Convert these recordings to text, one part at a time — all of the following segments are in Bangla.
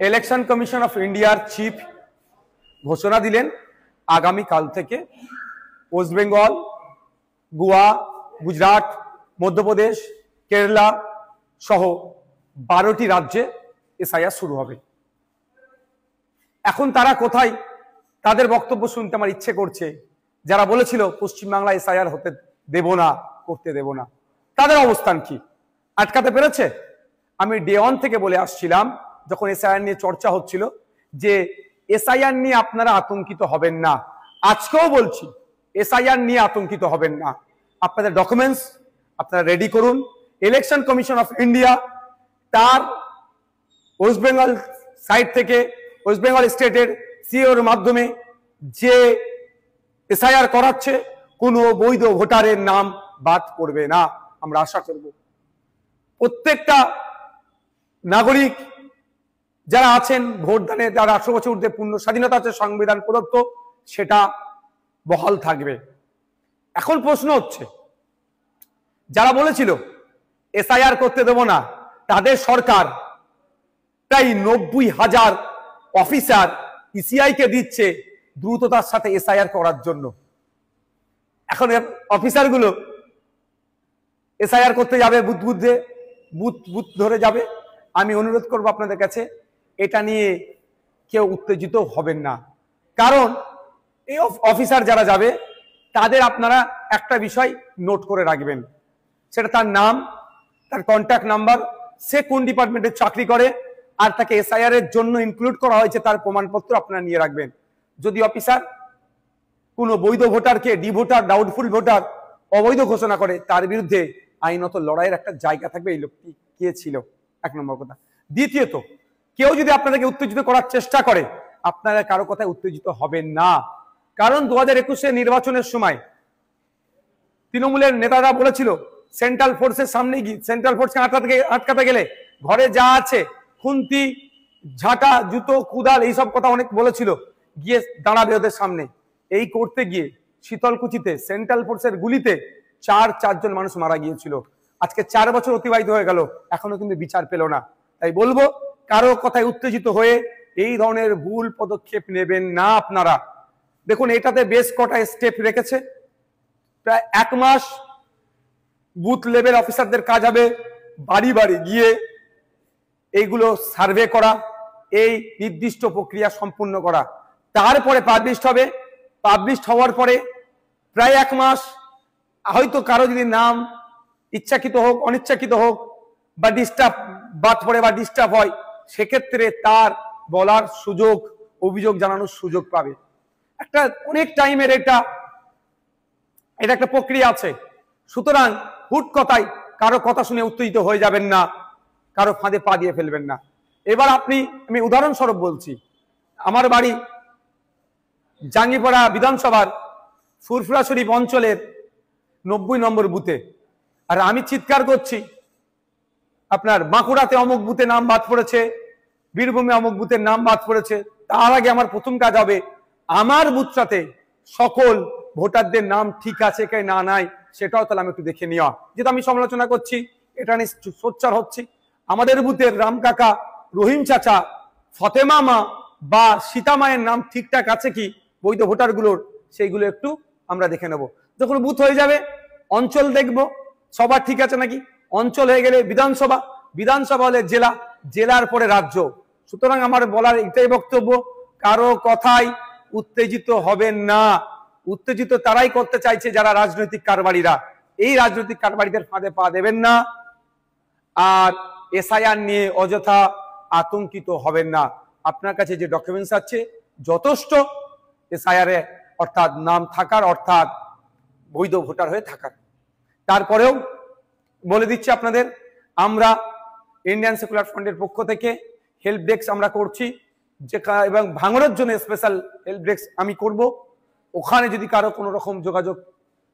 ইলেকশন কমিশন অফ ইন্ডিয়ার চিফ ঘোষণা দিলেন আগামীকাল থেকে ওয়েস্ট বেঙ্গল, গোয়া, গুজরাট, মধ্যপ্রদেশ, কেরালা সহ 12টি রাজ্যে এসআইআর শুরু হবে। এখন তারা কোথায়? তাদের বক্তব্য শুনতে আমার ইচ্ছে করছে। যারা বলেছিল পশ্চিমবাংলা এসআইআর হতে দেব না, করতে দেব না, তাদের অবস্থান কি? আটকাতে পেরেছে? আমি ডে 1 থেকে বলে আসছিলাম, যখন এসআইআর নিয়ে চর্চা হচ্ছিল, যে এসআইআর নিয়ে আপনারা আতঙ্কিত হবেন না। আজকেও বলছি, এসআইআর নিয়ে আতঙ্কিত হবেন না। আপনাদের ডকুমেন্টস আপনারা রেডি করুন। ইলেকশন কমিশন অফ ইন্ডিয়া তার ওয়েস্ট বেঙ্গল সাইড থেকে, ওয়েস্ট বেঙ্গল স্টেটের সিওর মাধ্যমে যে এসআইআর করাচ্ছে, কোনো বৈধ ভোটারের নাম বাদ পড়বে না। আমরা আশা করব প্রত্যেকটা নাগরিক যারা আছেন ভোটদানে, যারা 18 বছর ঊর্ধ্বে পূর্ণ স্বাধীনতা আছে সংবিধান প্রদত্ত, সেটা বহাল থাকবে। এখন প্রশ্ন হচ্ছে, যারা বলেছিল এসআইআর করতে দেব না, তাদের সরকার প্রায় 90,000 অফিসার ইসিআই কে দিচ্ছে দ্রুততার সাথে এসআইআর করার জন্য। এখন অফিসারগুলো এসআইআর করতে যাবে, বুথ ধরে যাবে। আমি অনুরোধ করব আপনাদের কাছে, এটা নিয়ে কেউ উত্তেজিত হবেন না। কারণ এই অফিসার যারা যাবে, তাদের আপনারা একটা বিষয় নোট করে রাখবেন, সেটা তার নাম, তার কন্ট্যাক্ট নাম্বার, সে কোন ডিপার্টমেন্টে চাকরি করে, আর তাকে এসআইআর এর জন্য ইনক্লুড করা হয়েছে তার প্রমাণপত্র আপনারা নিয়ে রাখবেন। যদি অফিসার কোনো বৈধ ভোটারকে ডি ভোটার, ডাউটফুল ভোটার, অবৈধ ঘোষণা করে, তার বিরুদ্ধে আইনত লড়াইয়ের একটা জায়গা থাকবে। এই লোকটি কে ছিল, 1 নম্বর কথা। দ্বিতীয়ত, কেউ যদি আপনাদেরকে উত্তেজিত করার চেষ্টা করে, আপনারা কারো কথায় উত্তেজিত হবেন না। কারণ 2021 নির্বাচনের সময় তৃণমূলের নেতারা বলেছিল, সেন্ট্রাল ফোর্সের সামনে গিয়ে, সেন্ট্রাল ফোর্সকে আটকাতে গেলে ঘরে যা আছে, খুন্তি, ঝাঁটা, জুতো, কুদাল, এইসব কথা অনেক বলেছিল, গিয়ে দাঁড়াবে ওদের সামনে। এই করতে গিয়ে শীতলকুচিতে সেন্ট্রাল ফোর্সের গুলিতে 4 মানুষ মারা গিয়েছিল। আজকে 4 বছর অতিবাহিত হয়ে গেল, এখনো কিন্তু বিচার পেল না। তাই বলবো, কারো কথায় উত্তেজিত হয়ে এই ধরনের ভুল পদক্ষেপ নেবেন না আপনারা। দেখুন, এটাতে বেশ কটা স্টেপ রেখেছে। প্রায় 1 মাস বুথ লেভেল অফিসারদের কাজ হবে বাড়ি বাড়ি গিয়ে এইগুলো সার্ভে করা, এই নির্দিষ্ট প্রক্রিয়া সম্পূর্ণ করা। তারপরে পাবলিশ হবে। পাবলিশ হওয়ার পরে প্রায় 1 মাস, হয়তো কারো যদি নাম ইচ্ছাকৃত হোক, অনিচ্ছাকৃত হোক, বা ডিস্টার্ব বাদ পড়ে বা ডিস্টার্ব হয়, সেক্ষেত্রে তার বলার সুযোগ, অভিযোগ জানানোর সুযোগ পাবে। একটা অনেক টাইমের এটা একটা প্রক্রিয়া আছে। সুতরাং হুট কথায় কারো কথা শুনে উত্তেজিত হয়ে যাবেন না, কারো ফাঁদে পা দিয়ে ফেলবেন না। এবার আমি উদাহরণস্বরূপ বলছি, আমার বাড়ি জাঙ্গিপাড়া বিধানসভার ফুরফুরা শরীফ অঞ্চলের 90 নম্বর বুথে, আর আমি চিৎকার করছি, আপনার বাঁকুড়াতে অমুক বুথে নাম বাদ পড়েছে, বীরভূমে অমুক বুথের নাম বাদ পড়েছে। তার আগে আমার প্রথম কাজ হবে আমার বুথটাতে সকল ভোটারদের নাম ঠিক আছে কি না নাই, সেটাও তাহলে আমি একটু দেখে নেওয়া। যেটা আমি সমালোচনা করছি, এটা নিয়ে সোচ্চার হচ্ছি, আমাদের বুথের রাম কাকা, রহিম চাচা, ফতেমা মা বা সীতা মায়ের নাম ঠিকঠাক আছে কি বৈধ ভোটারগুলোর, সেইগুলো একটু আমরা দেখে নেব। যখন বুথ হয়ে যাবে, অঞ্চল দেখব সবার ঠিক আছে নাকি। অঞ্চল হয়ে গেলে বিধানসভা, বিধানসভা হলে জেলা, জেলার পরে রাজ্য। সুতরাং আমার বলার এটাই বক্তব্য, কারো কথায় উত্তেজিত হবেন না। উত্তেজিত তারাই করতে চাইছে যারা রাজনৈতিক কারবারিরা। এই রাজনৈতিক কারবারিদের ফাঁদে পা দেবেন না। আর এসআইআর নিয়ে অযথা আতঙ্কিত হবেন না। আপনার কাছে যে ডকুমেন্টস আছে যথেষ্ট এসআইআর এ, অর্থাৎ নাম থাকার, অর্থাৎ বৈধ ভোটার হয়ে থাকার। তারপরেও বলে দিচ্ছি আপনাদের, আমরা ইন্ডিয়ান সেকুলার ফ্রন্টের পক্ষ থেকে হেল্প ডেস্ক আমরা করছি, যে এবং ভাঙড়ের জন্য স্পেশাল হেল্প ডেস্ক আমি করব। ওখানে যদি কারো কোনো রকম যোগাযোগ,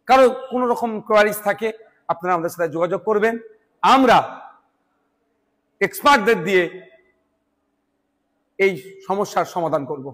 কারো কোনো রকম কোয়ারিজ থাকে, আপনারা আমাদের সাথে যোগাযোগ করবেন। আমরা এক্সপার্টদের দিয়ে এই সমস্যার সমাধান করব।